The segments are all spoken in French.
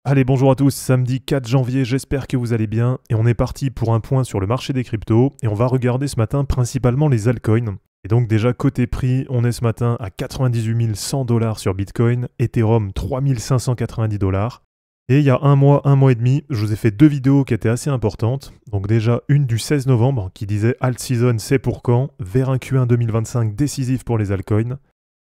Allez, bonjour à tous, samedi 4 janvier, j'espère que vous allez bien. Et on est parti pour un point sur le marché des cryptos. Et on va regarder ce matin principalement les altcoins. Et donc déjà côté prix, on est ce matin à 98 100 $ sur Bitcoin, Ethereum 3590 $. Et il y a un mois et demi, je vous ai fait deux vidéos qui étaient assez importantes. Donc déjà une du 16 novembre qui disait Alt Season c'est pour quand, vers un Q1 2025 décisif pour les altcoins.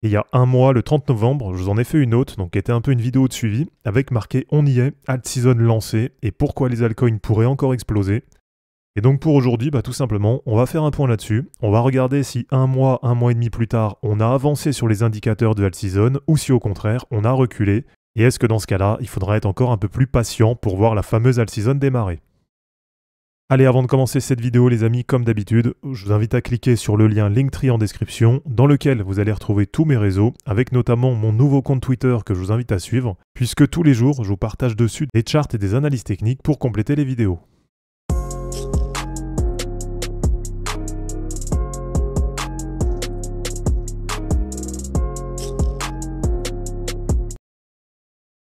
Et il y a un mois, le 30 novembre, je vous en ai fait une autre, donc qui était un peu une vidéo de suivi, avec marqué on y est, Alt Season lancé, et pourquoi les altcoins pourraient encore exploser. Et donc pour aujourd'hui, tout simplement, on va faire un point là-dessus. On va regarder si un mois et demi plus tard, on a avancé sur les indicateurs de Alt Season, ou si au contraire, on a reculé. Et est-ce que dans ce cas-là, il faudra être encore un peu plus patient pour voir la fameuse Alt Season démarrer. Allez, avant de commencer cette vidéo, les amis, comme d'habitude, je vous invite à cliquer sur le lien Linktree en description, dans lequel vous allez retrouver tous mes réseaux, avec notamment mon nouveau compte Twitter que je vous invite à suivre, puisque tous les jours, je vous partage dessus des charts et des analyses techniques pour compléter les vidéos.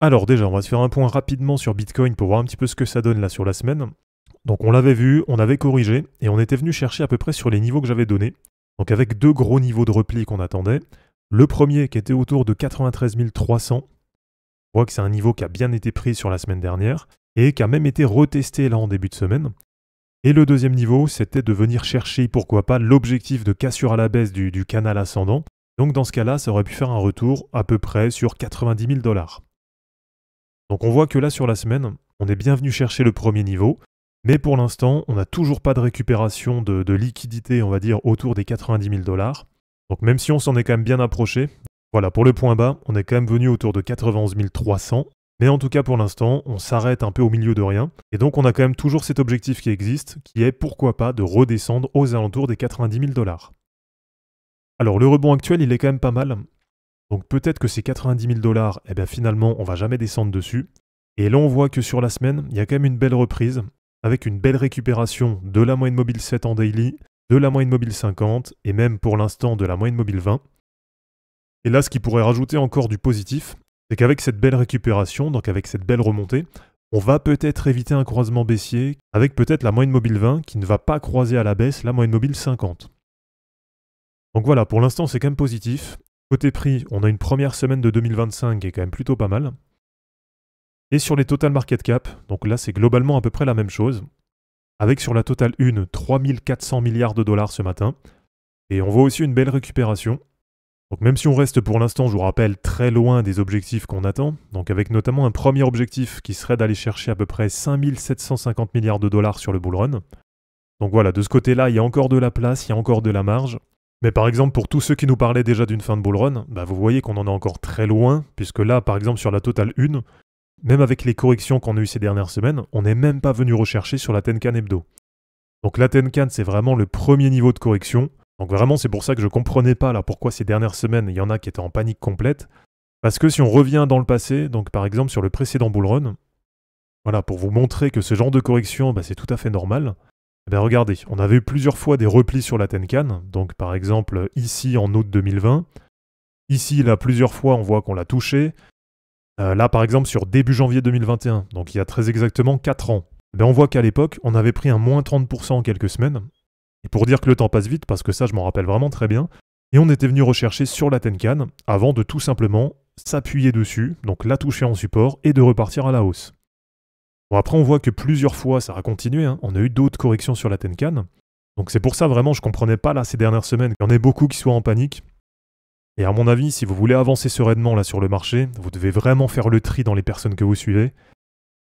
Alors déjà, on va se faire un point rapidement sur Bitcoin pour voir un petit peu ce que ça donne là sur la semaine. Donc on l'avait vu, on avait corrigé, et on était venu chercher à peu près sur les niveaux que j'avais donnés. Donc avec deux gros niveaux de repli qu'on attendait. Le premier qui était autour de 93 300. On voit que c'est un niveau qui a bien été pris sur la semaine dernière, et qui a même été retesté là en début de semaine. Et le deuxième niveau, c'était de venir chercher, pourquoi pas, l'objectif de cassure à la baisse du canal ascendant. Donc dans ce cas-là, ça aurait pu faire un retour à peu près sur 90 000 $. Donc on voit que là sur la semaine, on est bien venu chercher le premier niveau. Mais pour l'instant, on n'a toujours pas de récupération de liquidité, on va dire, autour des 90 000 $. Donc même si on s'en est quand même bien approché, voilà, pour le point bas, on est quand même venu autour de 91 300. Mais en tout cas, pour l'instant, on s'arrête un peu au milieu de rien. Et donc on a quand même toujours cet objectif qui existe, qui est, pourquoi pas, de redescendre aux alentours des 90 000 $. Alors le rebond actuel, il est quand même pas mal. Donc peut-être que ces 90 000 $, eh bien finalement, on va jamais descendre dessus. Et là, on voit que sur la semaine, il y a quand même une belle reprise, avec une belle récupération de la moyenne mobile 7 en daily, de la moyenne mobile 50, et même pour l'instant de la moyenne mobile 20. Et là, ce qui pourrait rajouter encore du positif, c'est qu'avec cette belle récupération, donc avec cette belle remontée, on va peut-être éviter un croisement baissier, avec peut-être la moyenne mobile 20 qui ne va pas croiser à la baisse la moyenne mobile 50. Donc voilà, pour l'instant c'est quand même positif. Côté prix, on a une première semaine de 2025 qui est quand même plutôt pas mal. Et sur les total market cap, donc là c'est globalement à peu près la même chose, avec sur la totale 1, 3400 milliards de dollars ce matin, et on voit aussi une belle récupération. Donc même si on reste pour l'instant, je vous rappelle, très loin des objectifs qu'on attend, donc avec notamment un premier objectif qui serait d'aller chercher à peu près 5750 milliards de dollars sur le bull run. Donc voilà, de ce côté-là, il y a encore de la place, il y a encore de la marge. Mais par exemple, pour tous ceux qui nous parlaient déjà d'une fin de bull run, vous voyez qu'on en est encore très loin, puisque là, par exemple, sur la totale 1, même avec les corrections qu'on a eues ces dernières semaines, on n'est même pas venu rechercher sur la Tenkan hebdo. Donc la Tenkan, c'est vraiment le premier niveau de correction. Donc vraiment, c'est pour ça que je ne comprenais pas là pourquoi ces dernières semaines, il y en a qui étaient en panique complète. Parce que si on revient dans le passé, donc par exemple sur le précédent bull run, voilà, pour vous montrer que ce genre de correction, c'est tout à fait normal. Eh bien regardez, on avait eu plusieurs fois des replis sur la Tenkan. Donc par exemple ici en août 2020. Ici, là, plusieurs fois, on voit qu'on l'a touché. Là, par exemple, sur début janvier 2021, donc il y a très exactement 4 ans, on voit qu'à l'époque, on avait pris un moins 30% en quelques semaines. Et pour dire que le temps passe vite, parce que ça, je m'en rappelle vraiment très bien, et on était venu rechercher sur la Tenkan avant de tout simplement s'appuyer dessus, donc la toucher en support, et de repartir à la hausse. Bon, après, on voit que plusieurs fois, ça a continué, on a eu d'autres corrections sur la Tenkan. Donc c'est pour ça, vraiment, je comprenais pas là ces dernières semaines qu'il y en ait beaucoup qui soient en panique. Et à mon avis, si vous voulez avancer sereinement là sur le marché, vous devez vraiment faire le tri dans les personnes que vous suivez.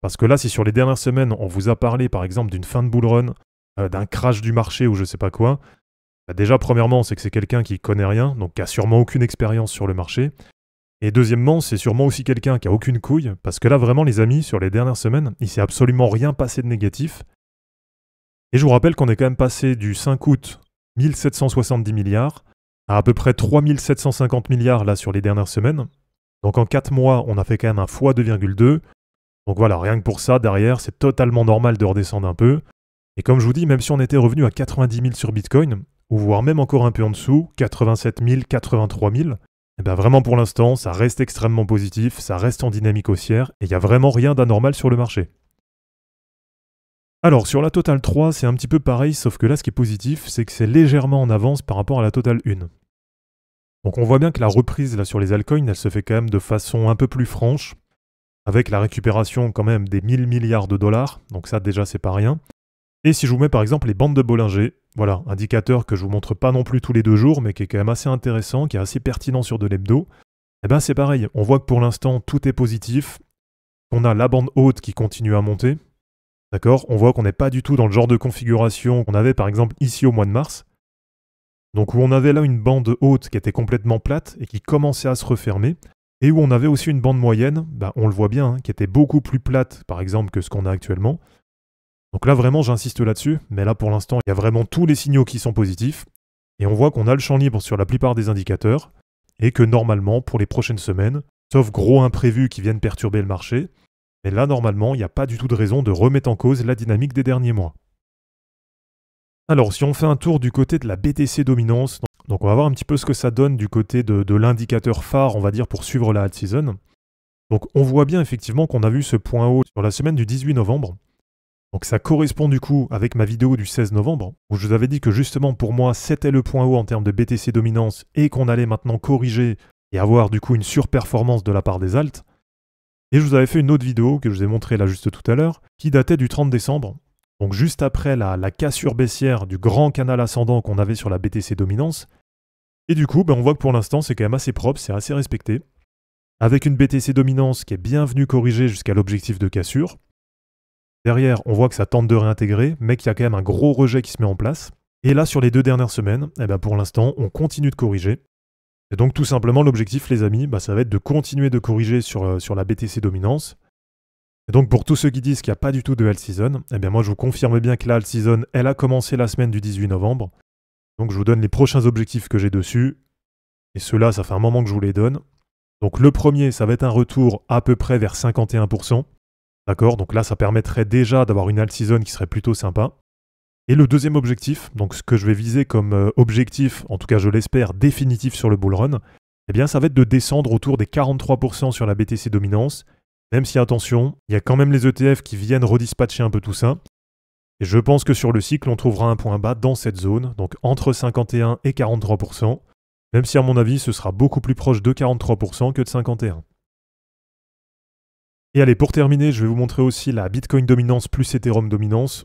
Parce que là, si sur les dernières semaines, on vous a parlé par exemple d'une fin de bull run, d'un crash du marché ou je sais pas quoi, déjà premièrement, c'est que c'est quelqu'un qui connaît rien, donc qui a sûrement aucune expérience sur le marché. Et deuxièmement, c'est sûrement aussi quelqu'un qui a aucune couille, parce que là vraiment les amis, sur les dernières semaines, il s'est absolument rien passé de négatif. Et je vous rappelle qu'on est quand même passé du 5 août 1770 milliards, à peu près 3750 milliards là sur les dernières semaines. Donc en 4 mois, on a fait quand même un x 2,2. Donc voilà, rien que pour ça, derrière, c'est totalement normal de redescendre un peu. Et comme je vous dis, même si on était revenu à 90 000 sur Bitcoin, ou voire même encore un peu en dessous, 87 000, 83 000, Et bien vraiment pour l'instant, ça reste extrêmement positif, ça reste en dynamique haussière, et il n'y a vraiment rien d'anormal sur le marché. Alors sur la Total 3, c'est un petit peu pareil, sauf que là ce qui est positif, c'est que c'est légèrement en avance par rapport à la Total 1. Donc on voit bien que la reprise là sur les altcoins, elle se fait quand même de façon un peu plus franche, avec la récupération quand même des 1000 milliards de dollars, donc ça déjà c'est pas rien. Et si je vous mets par exemple les bandes de Bollinger, voilà, indicateur que je vous montre pas non plus tous les 2 jours, mais qui est quand même assez intéressant, qui est assez pertinent sur de l'hebdo, et bien c'est pareil, on voit que pour l'instant tout est positif, on a la bande haute qui continue à monter, d'accord, on voit qu'on n'est pas du tout dans le genre de configuration qu'on avait par exemple ici au mois de mars, donc où on avait là une bande haute qui était complètement plate et qui commençait à se refermer, et où on avait aussi une bande moyenne, on le voit bien, qui était beaucoup plus plate par exemple que ce qu'on a actuellement. Donc là vraiment j'insiste là-dessus, mais là pour l'instant il y a vraiment tous les signaux qui sont positifs, et on voit qu'on a le champ libre sur la plupart des indicateurs, et que normalement pour les prochaines semaines, sauf gros imprévus qui viennent perturber le marché, mais là normalement il n'y a pas du tout de raison de remettre en cause la dynamique des derniers mois. Alors si on fait un tour du côté de la BTC dominance, donc on va voir un petit peu ce que ça donne du côté de l'indicateur phare, on va dire, pour suivre la alt season. Donc on voit bien effectivement qu'on a vu ce point haut sur la semaine du 18 novembre. Donc ça correspond du coup avec ma vidéo du 16 novembre, où je vous avais dit que justement pour moi c'était le point haut en termes de BTC dominance et qu'on allait maintenant corriger et avoir du coup une surperformance de la part des alts. Et je vous avais fait une autre vidéo que je vous ai montrée là juste tout à l'heure, qui datait du 30 décembre, donc juste après la cassure baissière du grand canal ascendant qu'on avait sur la BTC dominance. Et du coup, on voit que pour l'instant c'est quand même assez propre, c'est assez respecté, avec une BTC dominance qui est bien venue corriger jusqu'à l'objectif de cassure. Derrière, on voit que ça tente de réintégrer, mais qu'il y a quand même un gros rejet qui se met en place. Et là, sur les 2 dernières semaines, pour l'instant, on continue de corriger. Et donc tout simplement, l'objectif, les amis, ça va être de continuer de corriger sur la BTC dominance. Et donc pour tous ceux qui disent qu'il n'y a pas du tout de alt season, moi je vous confirme bien que la alt season, elle a commencé la semaine du 18 novembre. Donc je vous donne les prochains objectifs que j'ai dessus. Et ceux-là, ça fait un moment que je vous les donne. Donc le premier, ça va être un retour à peu près vers 51%. D'accord, donc là ça permettrait déjà d'avoir une alt season qui serait plutôt sympa. Et le deuxième objectif, donc ce que je vais viser comme objectif, en tout cas je l'espère, définitif sur le bull run, ça va être de descendre autour des 43% sur la BTC dominance, même si attention, il y a quand même les ETF qui viennent redispatcher un peu tout ça. Et je pense que sur le cycle, on trouvera un point bas dans cette zone, donc entre 51 et 43%, même si à mon avis ce sera beaucoup plus proche de 43% que de 51%. Et allez, pour terminer, je vais vous montrer aussi la Bitcoin dominance plus Ethereum dominance.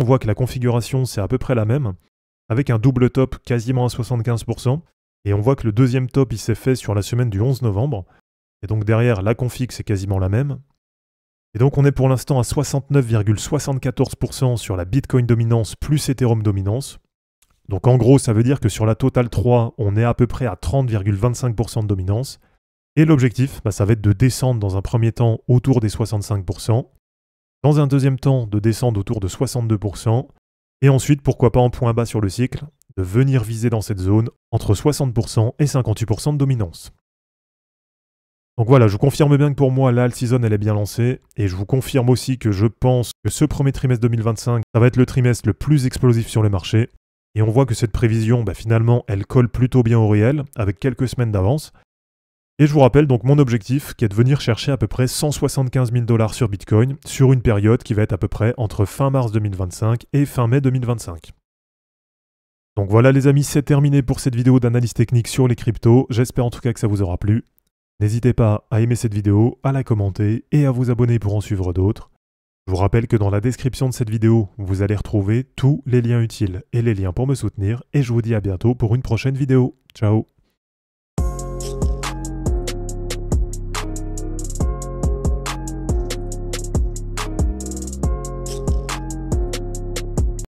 On voit que la configuration, c'est à peu près la même, avec un double top quasiment à 75%. Et on voit que le deuxième top, il s'est fait sur la semaine du 11 novembre. Et donc derrière, la config, c'est quasiment la même. Et donc on est pour l'instant à 69,74% sur la Bitcoin dominance plus Ethereum dominance. Donc en gros, ça veut dire que sur la Total 3, on est à peu près à 30,25% de dominance. Et l'objectif, ça va être de descendre dans un premier temps autour des 65%, dans un deuxième temps de descendre autour de 62%, et ensuite, pourquoi pas en point bas sur le cycle, de venir viser dans cette zone entre 60% et 58% de dominance. Donc voilà, je vous confirme bien que pour moi, la alt season, elle est bien lancée, et je vous confirme aussi que je pense que ce premier trimestre 2025, ça va être le trimestre le plus explosif sur le marché, et on voit que cette prévision, finalement, elle colle plutôt bien au réel, avec quelques semaines d'avance. Et je vous rappelle donc mon objectif qui est de venir chercher à peu près 175 000 $ sur Bitcoin sur une période qui va être à peu près entre fin mars 2025 et fin mai 2025. Donc voilà les amis, c'est terminé pour cette vidéo d'analyse technique sur les cryptos. J'espère en tout cas que ça vous aura plu. N'hésitez pas à aimer cette vidéo, à la commenter et à vous abonner pour en suivre d'autres. Je vous rappelle que dans la description de cette vidéo, vous allez retrouver tous les liens utiles et les liens pour me soutenir. Et je vous dis à bientôt pour une prochaine vidéo. Ciao!